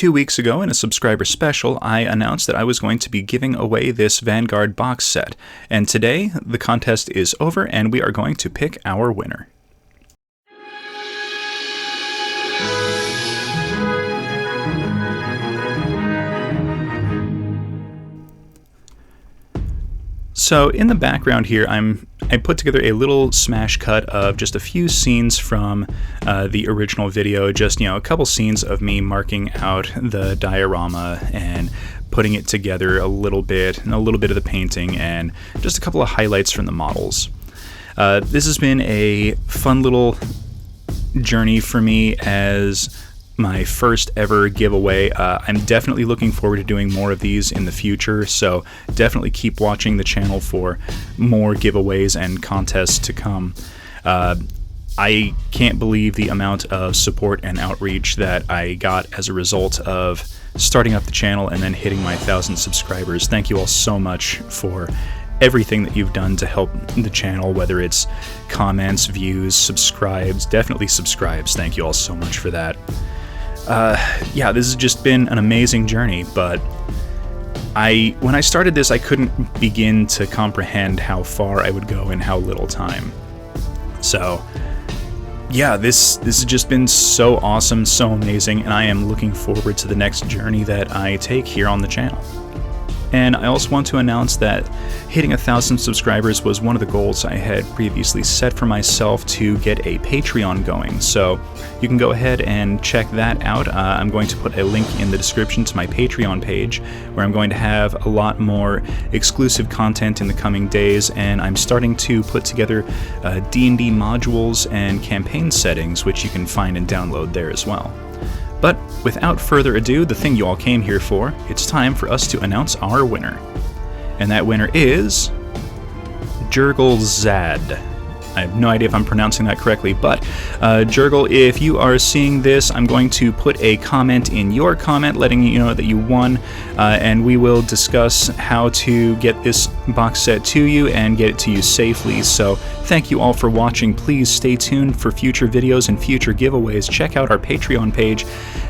2 weeks ago, in a subscriber special, I announced that I was going to be giving away this Vanguard box set, and today the contest is over and we are going to pick our winner. So in the background here, I put together a little smash cut of just a few scenes from the original video, just, a couple scenes of me marking out the diorama and putting it together a little bit, and a little bit of the painting, and just a couple of highlights from the models. This has been a fun little journey for me as my first ever giveaway. I'm definitely looking forward to doing more of these in the future, so definitely keep watching the channel for more giveaways and contests to come. I can't believe the amount of support and outreach that I got as a result of starting up the channel and then hitting my 1,000 subscribers. Thank you all so much for everything that you've done to help the channel, whether it's comments, views, subscribes, definitely subscribes. Thank you all so much for that. Yeah, this has just been an amazing journey, but when I started this, I couldn't begin to comprehend how far I would go in how little time. So, yeah, this has just been so awesome, so amazing, and I am looking forward to the next journey that I take here on the channel. And I also want to announce that hitting 1,000 subscribers was one of the goals I had previously set for myself to get a Patreon going. So you can go ahead and check that out. I'm going to put a link in the description to my Patreon page, where I'm going to have a lot more exclusive content in the coming days, and I'm starting to put together D&D modules and campaign settings, which you can find and download there as well. But without further ado, the thing you all came here for, it's time for us to announce our winner. And that winner is Jurgle Zad. I have no idea if I'm pronouncing that correctly, but Jurgle, if you are seeing this, I'm going to put a comment in your comment letting you know that you won, and we will discuss how to get this box set to you and get it to you safely. So thank you all for watching. Please stay tuned for future videos and future giveaways. Check out our Patreon page,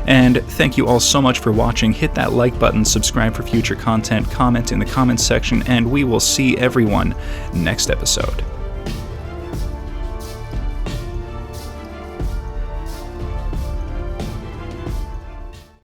and thank you all so much for watching. Hit that like button, subscribe for future content, comment in the comments section, and we will see everyone next episode.